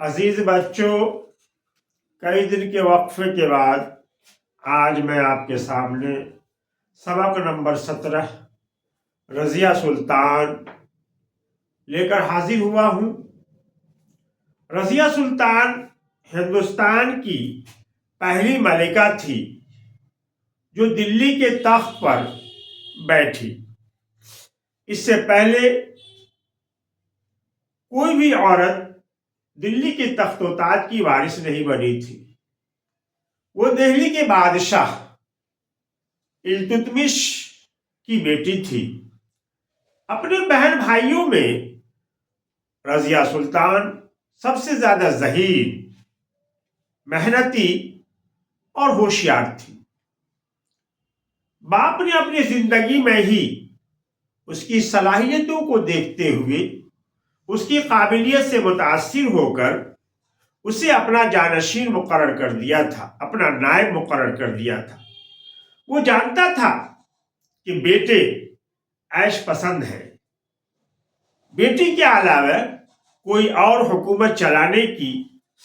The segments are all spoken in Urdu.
عزیز بچوں، کئی دن کے وقفے کے بعد آج میں آپ کے سامنے سبق نمبر 17 رضیہ سلطان لے کر حاضر ہوا ہوں۔ رضیہ سلطان ہندوستان کی پہلی ملکہ تھی جو دلی کے تخت پر بیٹھی۔ اس سے پہلے کوئی بھی عورت دلی کے تخت و تاج کی وارث نہیں بنی تھی۔ وہ دہلی کے بادشاہ التتمش کی بیٹی تھی۔ اپنے بہن بھائیوں میں رضیہ سلطان سب سے زیادہ ذہین، محنتی اور ہوشیار تھی۔ باپ نے اپنی زندگی میں ہی اس کی صلاحیتوں کو دیکھتے ہوئے اس کی قابلیت سے متاثر ہو کر اسے اپنا جانشین مقرر کر دیا تھا، اپنا نائب مقرر کر دیا تھا۔ وہ جانتا تھا کہ بیٹے عیش پسند ہے، بیٹی کے علاوہ کوئی اور حکومت چلانے کی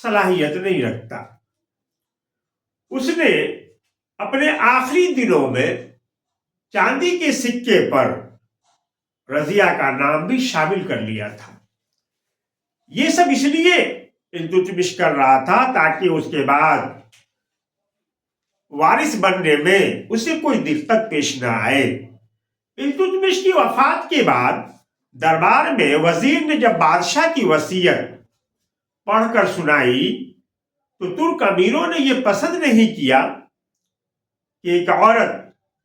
صلاحیت نہیں رکھتا۔ اس نے اپنے آخری دنوں میں چاندی کے سکے پر رضیہ کا نام بھی شامل کر لیا تھا۔ یہ سب اس لیے التتمش کر رہا تھا تاکہ اس کے بعد وارث بننے میں اسے کوئی دقت پیش نہ آئے۔ التتمش کی وفات کے بعد دربار میں وزیر نے جب بادشاہ کی وصیت پڑھ کر سنائی تو ترک امیروں نے یہ پسند نہیں کیا کہ ایک عورت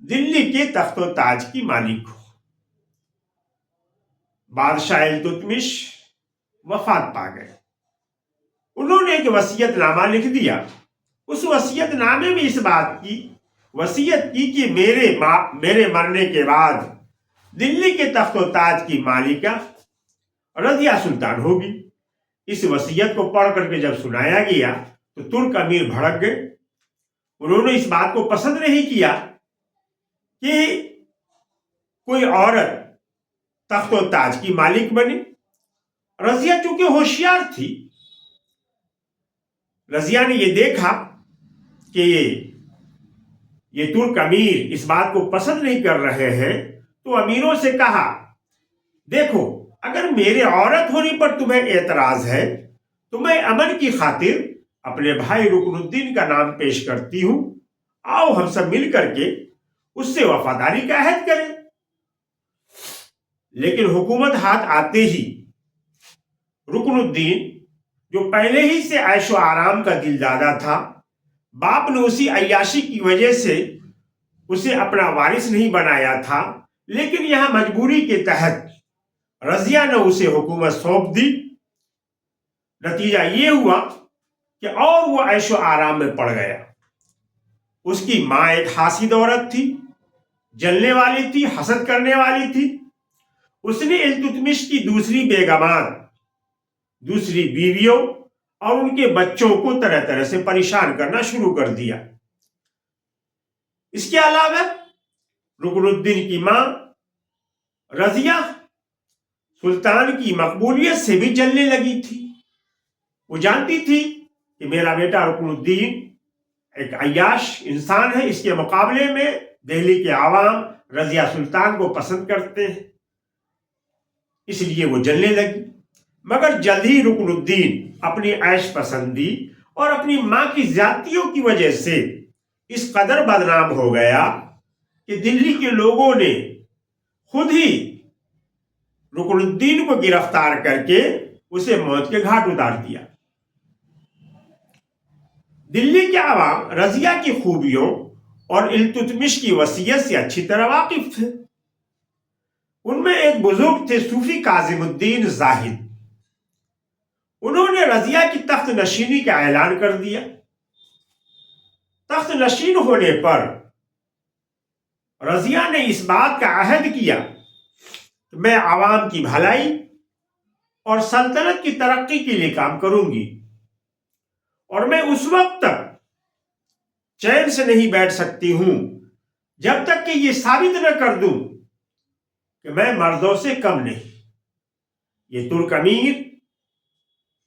دلی کے تخت و تاج کی مالک ہو۔ بادشاہ التتمش وفات پا گئے۔ انہوں نے ایک وصیت نامہ لکھ دیا۔ اس وصیت نامے میں اس بات کی وصیت کی کہ میرے مرنے کے بعد دلی کے تخت و تاج کی مالکہ رضیہ سلطان ہوگی۔ اس وصیت کو پڑھ کر کے جب سنایا گیا تو ترک امیر بھڑک گئے۔ انہوں نے اس بات کو پسند نہیں کیا کہ کوئی عورت تخت و تاج کی مالک بنے۔ رضیہ چونکہ ہوشیار تھی، رضیہ نے یہ دیکھا کہ یہ ترک امیر اس بات کو پسند نہیں کر رہے ہیں تو امیروں سے کہا، دیکھو اگر میرے عورت ہونے پر تمہیں اعتراض ہے تو میں امن کی خاطر اپنے بھائی رکن الدین کا نام پیش کرتی ہوں، آؤ ہم سب مل کر کے اس سے وفاداری کا عہد کریں۔ لیکن حکومت ہاتھ آتے ہی رکن الدین، جو پہلے ہی سے عیش و آرام کا دلدادہ تھا، باپ نے اسی عیاشی کی وجہ سے اسے اپنا وارث نہیں بنایا تھا، لیکن یہاں مجبوری کے تحت رضیہ نے اسے حکومت سونپ دی۔ نتیجہ یہ ہوا کہ اور وہ عیش و آرام میں پڑ گیا۔ اس کی ماں ایک حاسد عورت تھی، جلنے والی تھی، حسد کرنے والی تھی۔ اس نے التتمش کی دوسری بیگمات، دوسری بیویوں اور ان کے بچوں کو طرح طرح سے پریشان کرنا شروع کر دیا۔ اس کے علاوہ رکن الدین کی ماں رضیہ سلطان کی مقبولیت سے بھی جلنے لگی تھی۔ وہ جانتی تھی کہ میرا بیٹا رکن الدین ایک عیاش انسان ہے، اس کے مقابلے میں دہلی کے عوام رضیہ سلطان کو پسند کرتے ہیں، اس لیے وہ جلنے لگی۔ مگر جلد ہی رکن الدین اپنی عیش پسندی اور اپنی ماں کی زیادتیوں کی وجہ سے اس قدر بدنام ہو گیا کہ دلی کے لوگوں نے خود ہی رکن الدین کو گرفتار کر کے اسے موت کے گھاٹ اتار دیا۔ دلی کے عوام رضیہ کی خوبیوں اور التتمش کی وصیت سے اچھی طرح واقف تھے۔ ان میں ایک بزرگ تھے صوفی کاظم الدین زاہد۔ انہوں نے رضیہ کی تخت نشینی کا اعلان کر دیا۔ تخت نشین ہونے پر رضیہ نے اس بات کا عہد کیا کہ میں عوام کی بھلائی اور سلطنت کی ترقی کے لیے کام کروں گی، اور میں اس وقت تک چین سے نہیں بیٹھ سکتی ہوں جب تک کہ یہ ثابت نہ کر دوں کہ میں مردوں سے کم نہیں۔ یہ ترک امیر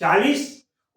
40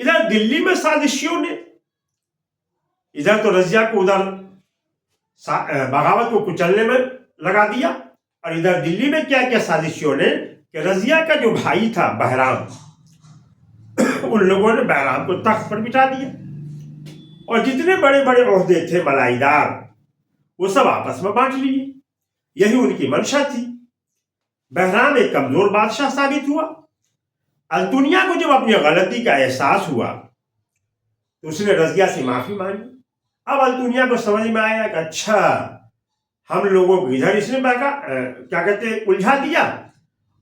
ادھر دلی میں سازشیوں نے ادھر تو رضیہ کو ادھر بغاوت کو کچلنے میں لگا دیا، اور ادھر دلی میں کیا کیا سازشیوں نے کہ رضیہ کا جو بھائی تھا بہرام، ان لوگوں نے بہرام کو تخت پر بٹھا دیا، اور جتنے بڑے بڑے عہدے تھے ملائی دار وہ سب آپس میں بانٹ لیے۔ یہی ان کی منشا تھی۔ بہرام ایک کمزور بادشاہ ثابت ہوا۔ الدنیا کو جب اپنی غلطی کا احساس ہوا تو اس نے رضیہ سے معافی مانگی۔ اب الدنیا کو سمجھ میں آیا کہ اچھا ہم لوگوں کو ادھر اس نے کیا کہتے ہیں الجھا دیا،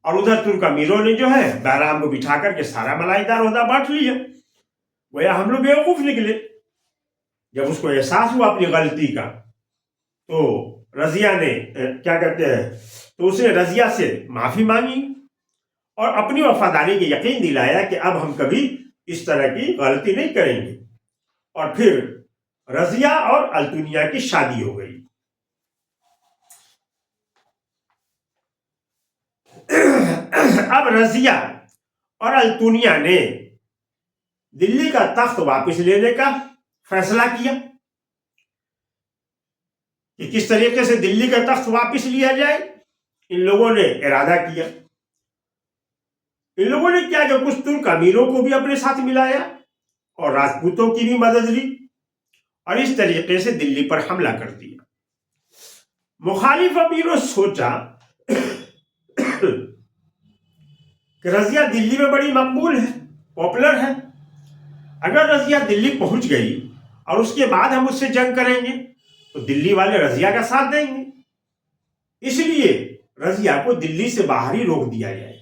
اور ادھر ترک امیروں نے جو ہے بہرام کو بٹھا کر کے سارا ملائی دار عہدہ بانٹ لیا۔ گویا ہم لوگ بیوقوف نکلے۔ جب اس کو احساس ہوا اپنی غلطی کا تو رضیہ نے کیا کہتے ہیں تو اس نے رضیہ سے معافی مانگی اور اپنی وفاداری کی یقین دلایا کہ اب ہم کبھی اس طرح کی غلطی نہیں کریں گے، اور پھر رضیہ اور الدنیا کی شادی ہو گئی۔ اب رضیہ اور الدنیا نے دلی کا تخت واپس لینے کا فیصلہ کیا کہ کس طریقے سے دلی کا تخت واپس لیا جائے۔ ان لوگوں نے ارادہ کیا، ان لوگوں نے کیا کہ کچھ ترک امیروں کو بھی اپنے ساتھ ملایا اور راجپوتوں کی بھی مدد لی، اور اس طریقے سے دلی پر حملہ کر دیا۔ مخالف امیروں سوچا کہ رضیہ دلی میں بڑی مقبول ہے، پاپولر ہے، اگر رضیہ دلی پہنچ گئی اور اس کے بعد ہم اس سے جنگ کریں گے تو دلی والے رضیہ کا ساتھ دیں گے، اس لیے رضیہ کو دلی سے باہر ہی روک دیا جائے۔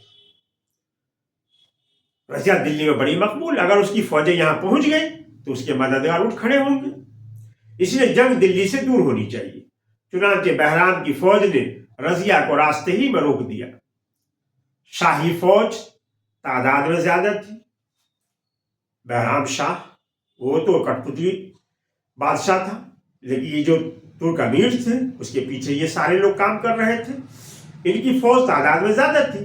رضیہ دلی میں بڑی مقبول، اگر اس کی فوجیں یہاں پہنچ گئی تو اس کے مددگار اٹھ کھڑے ہوں گے، اس لیے جنگ دلی سے دور ہونی چاہیے۔ چنانچہ بہرام کی فوج نے رضیہ کو راستے ہی میں روک دیا۔ شاہی فوج تعداد میں زیادہ تھی۔ بہرام شاہ وہ تو کٹپتلی بادشاہ تھا، لیکن یہ جو ترک امیر تھے اس کے پیچھے یہ سارے لوگ کام کر رہے تھے، ان کی فوج تعداد میں زیادہ تھی،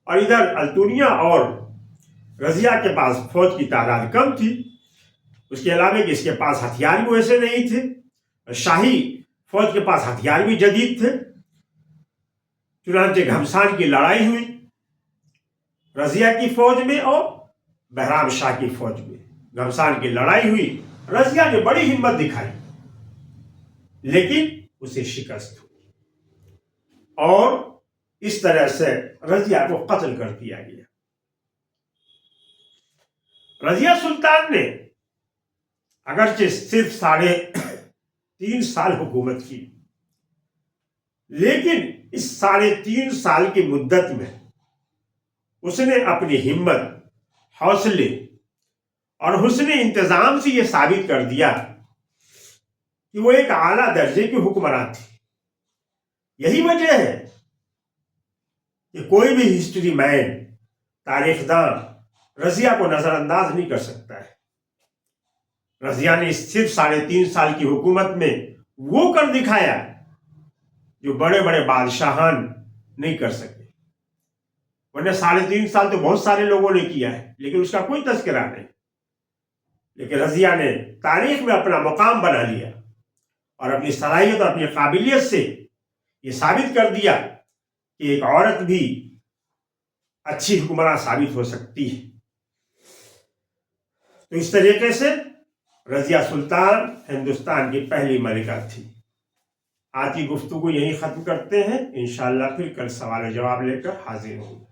اور ادھر الدنیا اور رضیہ کے پاس فوج کی تعداد کم تھی۔ اس کے علاوہ کہ اس کے پاس ہتھیار بھی ویسے نہیں تھے، شاہی فوج کے پاس ہتھیار بھی جدید تھے۔ چنانچہ گھمسان کی لڑائی ہوئی رضیہ کی فوج میں اور بہرام شاہ کی فوج میں۔ گھمسان کی لڑائی ہوئی، رضیہ نے بڑی ہمت دکھائی لیکن اسے شکست ہوئی، اور اس طرح سے رضیہ کو قتل کر دیا گیا۔ رضیہ سلطان نے اگرچہ صرف 3.5 سال حکومت کی، لیکن اس 3.5 سال کی مدت میں اس نے اپنی ہمت، حوصلے اور حسن انتظام سے یہ ثابت کر دیا کہ وہ ایک اعلیٰ درجے کی حکمران تھی۔ یہی وجہ ہے کہ کوئی بھی ہسٹری مین، تاریخ دان رضیہ کو نظر انداز نہیں کر سکتا ہے۔ رضیہ نے صرف 3.5 سال کی حکومت میں وہ کر دکھایا جو بڑے بڑے بادشاہان نہیں کر سکے، ورنہ 3.5 سال تو بہت سارے لوگوں نے کیا ہے لیکن اس کا کوئی تذکرہ نہیں۔ لیکن رضیہ نے تاریخ میں اپنا مقام بنا لیا اور اپنی صلاحیت اور اپنی قابلیت سے یہ ثابت کر دیا کہ ایک عورت بھی اچھی حکمراں ثابت ہو سکتی ہے۔ تو اس طریقے سے رضیہ سلطان ہندوستان کی پہلی ملکہ تھی۔ آج کی گفتگو یہیں ختم کرتے ہیں، انشاءاللہ پھر کل سوال و جواب لے کر حاضر ہوں۔